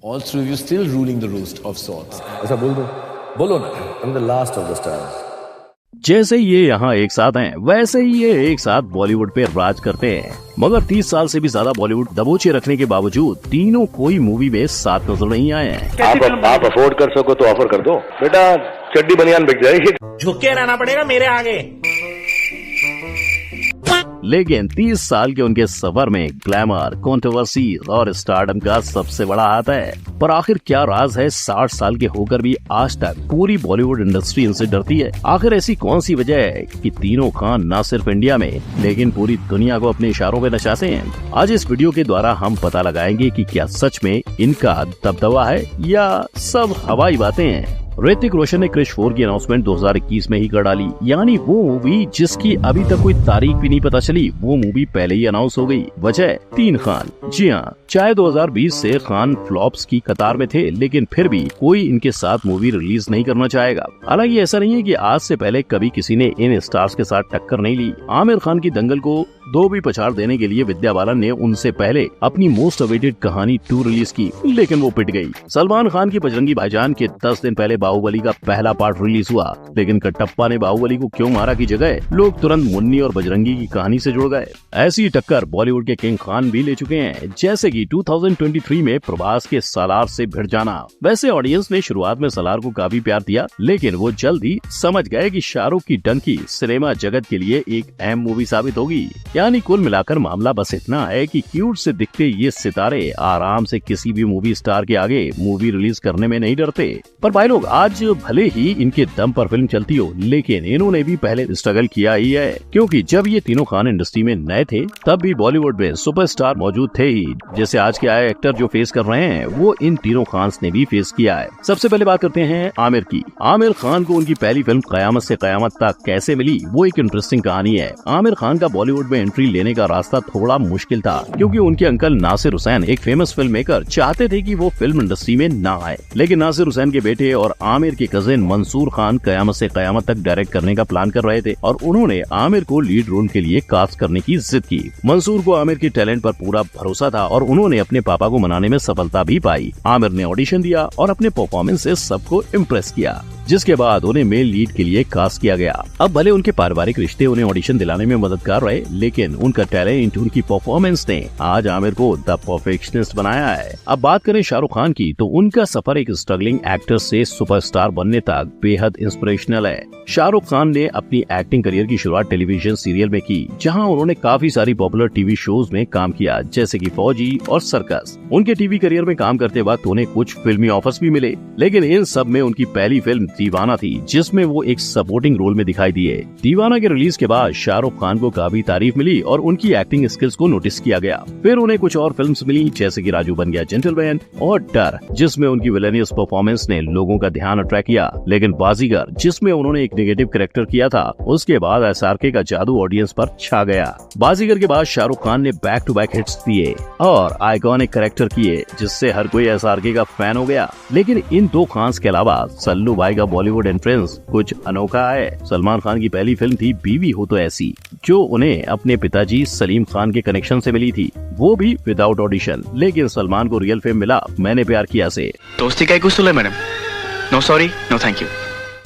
All through you still ruling the roost of sorts. ऐसा बोल दो, बोलो ना, I'm the last of the stars. जैसे ये यहाँ एक साथ हैं, वैसे ही ये एक साथ बॉलीवुड पे राज करते हैं। मगर 30 साल से भी ज्यादा बॉलीवुड दबोचे रखने के बावजूद तीनों कोई मूवी में साथ नजर नहीं आए हैं। आप अफोर्ड कर सको तो ऑफर कर दो, बेटा चड्डी बनियान बिक जाएगी। झुक के रहना पड़ेगा मेरे आगे। लेकिन 30 साल के उनके सफर में ग्लैमर, कंट्रोवर्सी और स्टारडम का सबसे बड़ा हाथ है। पर आखिर क्या राज है 60 साल के होकर भी आज तक पूरी बॉलीवुड इंडस्ट्री इनसे डरती है? आखिर ऐसी कौन सी वजह है कि तीनों खान न सिर्फ इंडिया में लेकिन पूरी दुनिया को अपने इशारों में नचाते हैं? आज इस वीडियो के द्वारा हम पता लगाएंगे कि क्या सच में इनका दबदबा है या सब हवाई बातें हैं। ऋतिक रोशन ने क्रिश 4 की अनाउंसमेंट 2021 में ही कर डाली, यानी वो मूवी जिसकी अभी तक कोई तारीख भी नहीं पता चली, वो मूवी पहले ही अनाउंस हो गई। वजह 3 खान। जी हाँ, चाहे 2020 से खान फ्लॉप्स की कतार में थे, लेकिन फिर भी कोई इनके साथ मूवी रिलीज नहीं करना चाहेगा। हालांकि ऐसा नहीं है कि आज से पहले कभी किसी ने इन स्टार्स के साथ टक्कर नहीं ली। आमिर खान की दंगल को 2 भी पछाड़ देने के लिए विद्या बालन ने उनसे पहले अपनी मोस्ट अवेटेड कहानी 2 रिलीज की, लेकिन वो पिट गई। सलमान खान की बजरंगी भाईजान के 10 दिन पहले बाहुबली का पहला पार्ट रिलीज हुआ, लेकिन कटप्पा ने बाहुबली को क्यों मारा की जगह लोग तुरंत मुन्नी और बजरंगी की कहानी से जुड़ गए। ऐसी टक्कर बॉलीवुड के किंग खान भी ले चुके हैं, जैसे कि 2023 में प्रभास के सालार से भिड़ जाना। वैसे ऑडियंस ने शुरुआत में सालार को काफी प्यार दिया, लेकिन वो जल्द ही समझ गए कि शाहरुख की डंकी सिनेमा जगत के लिए एक अहम मूवी साबित होगी। यानी कुल मिलाकर मामला बस इतना है कि क्यूट से दिखते ये सितारे आराम से किसी भी मूवी स्टार के आगे मूवी रिलीज करने में नहीं डरते। पर भाई लोग, आज भले ही इनके दम पर फिल्म चलती हो, लेकिन इन्होंने भी पहले स्ट्रगल किया ही है, क्योंकि जब ये तीनों खान इंडस्ट्री में नए थे तब भी बॉलीवुड में सुपरस्टार मौजूद थे ही। जैसे आज के आए एक्टर जो फेस कर रहे हैं वो इन तीनों खान ने भी फेस किया है। सबसे पहले बात करते हैं आमिर की। आमिर खान को उनकी पहली फिल्म कयामत से कयामत तक कैसे मिली, वो एक इंटरेस्टिंग कहानी है। आमिर खान का बॉलीवुड में एंट्री लेने का रास्ता थोड़ा मुश्किल था, क्योंकि उनके अंकल नासिर हुसैन, एक फेमस फिल्म मेकर, चाहते थे कि वो फिल्म इंडस्ट्री में न आए। लेकिन नासिर हुसैन के बेटे और आमिर के कजिन मंसूर खान कयामत से कयामत तक डायरेक्ट करने का प्लान कर रहे थे और उन्होंने आमिर को लीड रोल के लिए कास्ट करने की जिद की। मंसूर को आमिर के टैलेंट पर पूरा भरोसा था और उन्होंने अपने पापा को मनाने में सफलता भी पाई। आमिर ने ऑडिशन दिया और अपने परफॉर्मेंस से सबको इम्प्रेस किया, जिसके बाद उन्हें मेल लीड के लिए कास्ट किया गया। अब भले उनके पारिवारिक रिश्ते उन्हें ऑडिशन दिलाने में मदद कर रहे, लेकिन उनका टैलेंट, उनकी परफॉर्मेंस ने आज आमिर को द परफेक्शनिस्ट बनाया है। अब बात करें शाहरुख खान की, तो उनका सफर एक स्ट्रगलिंग एक्टर से सुपरस्टार बनने तक बेहद इंस्पिरेशनल है। शाहरुख खान ने अपनी एक्टिंग करियर की शुरुआत टेलीविजन सीरियल में की, जहां उन्होंने काफी सारी पॉपुलर टीवी शोज में काम किया, जैसे कि फौजी और सर्कस। उनके टीवी करियर में काम करते वक्त उन्हें कुछ फिल्मी ऑफर्स भी मिले, लेकिन इन सब में उनकी पहली फिल्म दीवाना थी, जिसमें वो एक सपोर्टिंग रोल में दिखाई दिए। दीवाना के रिलीज के बाद शाहरुख खान को काफी तारीफ मिली और उनकी एक्टिंग स्किल्स को नोटिस किया गया। फिर उन्हें कुछ और फिल्म्स मिली, जैसे कि राजू बन गया जेंटलमैन और डर, जिसमें उनकी विलेनियस परफॉर्मेंस ने लोगों का ध्यान अट्रैक्ट किया। लेकिन बाजीगर, जिसमें उन्होंने एक नेगेटिव कैरेक्टर किया था, उसके बाद एसआरके का जादू ऑडियंस पर छा गया। बाजीगर के बाद शाहरुख खान ने बैक टू बैक हिट्स दिए और आइकॉनिक कैरेक्टर किए, जिससे हर कोई एसआरके का फैन हो गया। लेकिन इन 2 खान के अलावा सल्लू भाई का बॉलीवुड एंट्रेंस कुछ अनोखा है। सलमान खान की पहली फिल्म थी बीवी हो तो ऐसी, जो उन्हें अपने पिताजी सलीम खान के कनेक्शन से मिली थी, वो भी विदाउट ऑडिशन। लेकिन सलमान को रियल फेम मिला मैंने प्यार किया से। दोस्ती का कुछ madam, no sorry no thank you.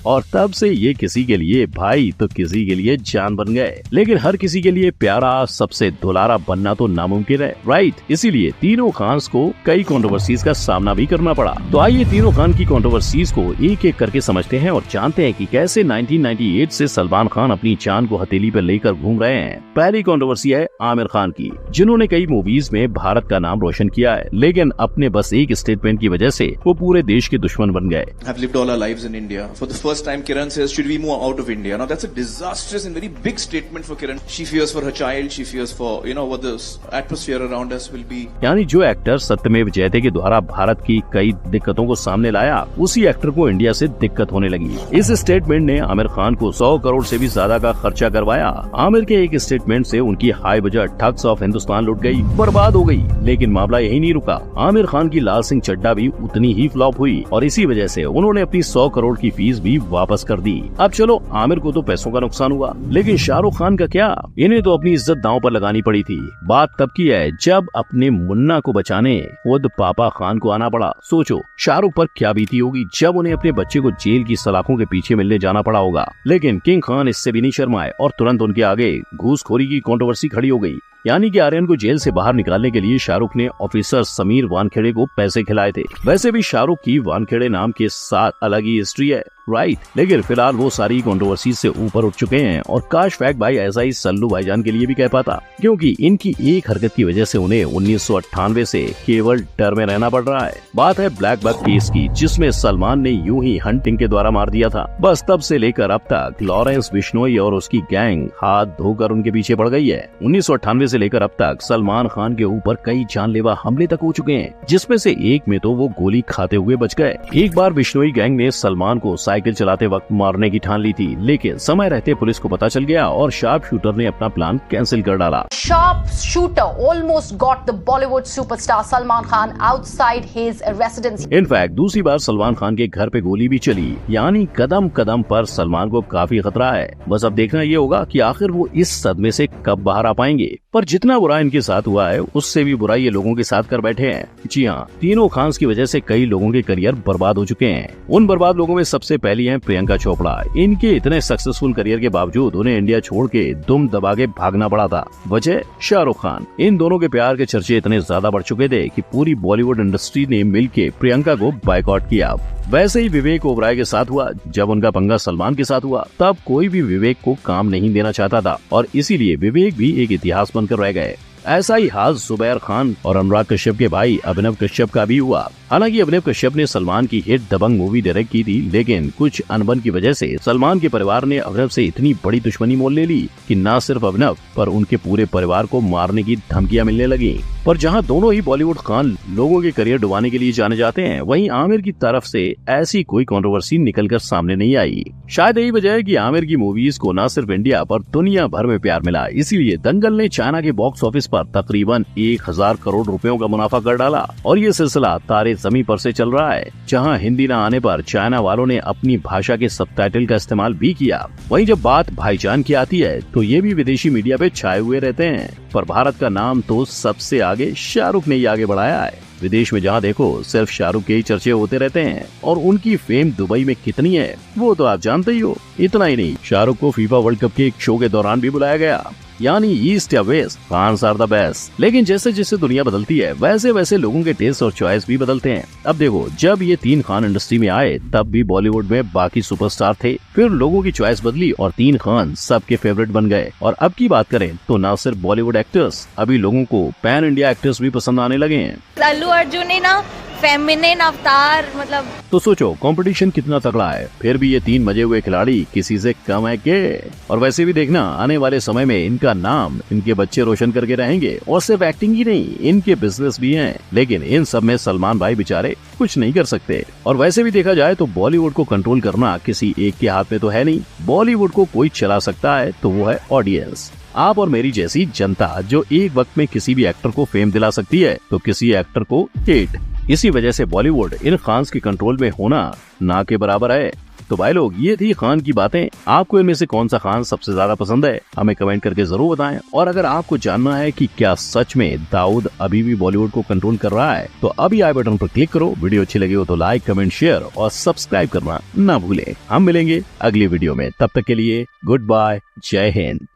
और तब से ये किसी के लिए भाई तो किसी के लिए जान बन गए। लेकिन हर किसी के लिए प्यारा, सबसे दुलारा बनना तो नामुमकिन है, राइट? इसीलिए तीनों खान्स को कई कंट्रोवर्सीज का सामना भी करना पड़ा। तो आइए तीनों खान की कंट्रोवर्सीज को एक एक करके समझते हैं और जानते हैं कि कैसे 1998 से सलमान खान अपनी जान को हथेली पर लेकर घूम रहे हैं। पहली कंट्रोवर्सी है आमिर खान की, जिन्होंने कई मूवीज में भारत का नाम रोशन किया है, लेकिन अपने बस एक स्टेटमेंट की वजह से वो पूरे देश के दुश्मन बन गए। First time Kiran says, should we move out of India? Now that's a disastrous and very big statement for Kiran. She fears for her child, she fears for, what the atmosphere around us will be. यानी जो actor सत्यमेव जयते के द्वारा भारत की कई दिक्कतों को सामने लाया, उसी एक्टर को इंडिया से दिक्कत होने लगी। इस स्टेटमेंट ने आमिर खान को 100 करोड़ से भी ज्यादा का खर्चा करवाया। आमिर के एक स्टेटमेंट से उनकी high budget thugs of Hindustan लुट गई, बर्बाद हो गई। लेकिन मामला यही नहीं रुका, आमिर खान की लाल सिंह चड्ढा भी उतनी ही फ्लॉप हुई और इसी वजह से उन्होंने अपनी 100 करोड़ की फीस भी वापस कर दी। अब चलो, आमिर को तो पैसों का नुकसान हुआ, लेकिन शाहरुख खान का क्या? इन्हें तो अपनी इज्जत दांव पर लगानी पड़ी थी। बात तब की है जब अपने मुन्ना को बचाने खुद पापा खान को आना पड़ा। सोचो शाहरुख पर क्या बीती होगी जब उन्हें अपने बच्चे को जेल की सलाखों के पीछे मिलने जाना पड़ा होगा। लेकिन किंग खान इससे भी नहीं शर्माए और तुरंत उनके आगे घूसखोरी की कंट्रोवर्सी खड़ी हो गई। यानी कि आर्यन को जेल से बाहर निकालने के लिए शाहरुख ने ऑफिसर समीर वानखेड़े को पैसे खिलाए थे। वैसे भी शाहरुख की वानखेड़े नाम के साथ अलग ही हिस्ट्री है, राइट? लेकिन फिलहाल वो सारी कंट्रोवर्सी से ऊपर उठ चुके हैं और काश फैक्ट भाई ऐसा ही सल्लू भाईजान के लिए भी कह पाता, क्योंकि इनकी एक हरकत की वजह से उन्हें 1998 से केवल डर में रहना पड़ रहा है। बात है ब्लैक बक केस की, जिसमें सलमान ने यूं ही हंटिंग के द्वारा मार दिया था। बस तब से लेकर अब तक लॉरेंस बिश्नोई और उसकी गैंग हाथ धोकर उनके पीछे पड़ गई है। 1998 से लेकर अब तक सलमान खान के ऊपर कई जानलेवा हमले तक हो चुके हैं, जिसमें से एक में तो वो गोली खाते हुए बच गए। एक बार बिश्नोई गैंग ने सलमान को साइकिल चलाते वक्त मारने की ठान ली थी, लेकिन समय रहते पुलिस को पता चल गया और शार्प शूटर ने अपना प्लान कैंसिल कर डाला। Sharp shooter almost got the Bollywood superstar Salman Khan outside his residence. In fact दूसरी बार सलमान खान के घर पे गोली भी चली, यानी कदम कदम पर सलमान को काफी खतरा है। बस अब देखना ये होगा कि आखिर वो इस सदमे से कब बाहर आ पाएंगे। पर जितना बुरा इनके साथ हुआ है, उससे भी बुरा ये लोगों के साथ कर बैठे हैं। जी हाँ, तीनों खान्स की वजह से कई लोगों के करियर बर्बाद हो चुके हैं। उन बर्बाद लोगों में सबसे पहली है प्रियंका चोपड़ा। इनके इतने सक्सेसफुल करियर के बावजूद उन्हें इंडिया छोड़ के दुम दबा के भागना पड़ा था। वजह शाहरुख खान। इन दोनों के प्यार के चर्चे इतने ज्यादा बढ़ चुके थे कि पूरी बॉलीवुड इंडस्ट्री ने मिलके प्रियंका को बायकॉट किया। वैसे ही विवेक ओबराय के साथ हुआ। जब उनका पंगा सलमान के साथ हुआ, तब कोई भी विवेक को काम नहीं देना चाहता था और इसीलिए विवेक भी एक इतिहास बनकर रह गए। ऐसा ही हाल जुबैर खान और अनुराग कश्यप के भाई अभिनव कश्यप का भी हुआ। हालांकि अभिनव कश्यप ने सलमान की हिट दबंग मूवी डायरेक्ट की थी, लेकिन कुछ अनबन की वजह से सलमान के परिवार ने अभिनव से इतनी बड़ी दुश्मनी मोल ले ली कि न सिर्फ अभिनव पर उनके पूरे परिवार को मारने की धमकियां मिलने लगी। पर जहां दोनों ही बॉलीवुड खान लोगों के करियर डुबाने के लिए जाने जाते हैं, वहीं आमिर की तरफ से ऐसी कोई कंट्रोवर्सी निकलकर सामने नहीं आई। शायद यही वजह है कि आमिर की मूवीज को न सिर्फ इंडिया पर दुनिया भर में प्यार मिला। इसीलिए दंगल ने चाइना के बॉक्स ऑफिस पर तकरीबन 1000 करोड़ रुपयों का मुनाफा कर डाला और ये सिलसिला तारे ज़मीं पर से चल रहा है, जहां हिंदी न आने पर चाइना वालों ने अपनी भाषा के सबटाइटल का इस्तेमाल भी किया। वहीं जब बात भाईजान की आती है, तो ये भी विदेशी मीडिया पे छाए हुए रहते हैं, पर भारत का नाम तो सबसे आगे शाहरुख ने ही आगे बढ़ाया है। विदेश में जहां देखो सिर्फ शाहरुख के ही चर्चे होते रहते हैं और उनकी फेम दुबई में कितनी है वो तो आप जानते ही हो। इतना ही नहीं, शाहरुख को फीफा वर्ल्ड कप के एक शो के दौरान भी बुलाया गया, यानी ईस्ट या west, Khans are the best. लेकिन जैसे जैसे दुनिया बदलती है, वैसे वैसे लोगों के टेस्ट और चॉइस भी बदलते हैं। अब देखो, जब ये तीन खान इंडस्ट्री में आए तब भी बॉलीवुड में बाकी सुपरस्टार थे, फिर लोगों की चॉइस बदली और तीन खान सबके फेवरेट बन गए। और अब की बात करें तो न सिर्फ बॉलीवुड एक्टर्स, अभी लोगों को पैन इंडिया एक्टर्स भी पसंद आने लगे हैं। अल्लू अर्जुन ने ना फेमिनिन अवतार, मतलब तो सोचो कंपटीशन कितना तगड़ा है, फिर भी ये तीन मजे हुए खिलाड़ी किसी से कम है के। और वैसे भी देखना, आने वाले समय में इनका नाम इनके बच्चे रोशन करके रहेंगे और सिर्फ एक्टिंग ही नहीं, इनके बिजनेस भी हैं। लेकिन इन सब में सलमान भाई बेचारे कुछ नहीं कर सकते। और वैसे भी देखा जाए तो बॉलीवुड को कंट्रोल करना किसी एक के हाथ में तो है नहीं। बॉलीवुड को कोई चला सकता है तो वो है ऑडियंस, आप और मेरी जैसी जनता, जो एक वक्त में किसी भी एक्टर को फेम दिला सकती है तो किसी एक्टर को हिट। इसी वजह से बॉलीवुड इन खान्स के कंट्रोल में होना ना के बराबर है। तो भाई लोग, ये थी खान की बातें। आपको इनमें से कौन सा खान सबसे ज्यादा पसंद है, हमें कमेंट करके जरूर बताएं। और अगर आपको जानना है कि क्या सच में दाऊद अभी भी बॉलीवुड को कंट्रोल कर रहा है, तो अभी आई बटन पर क्लिक करो। वीडियो अच्छी लगी हो तो लाइक, कमेंट, शेयर और सब्सक्राइब करना ना भूलें। हम मिलेंगे अगली वीडियो में, तब तक के लिए गुड बाय, जय हिंद।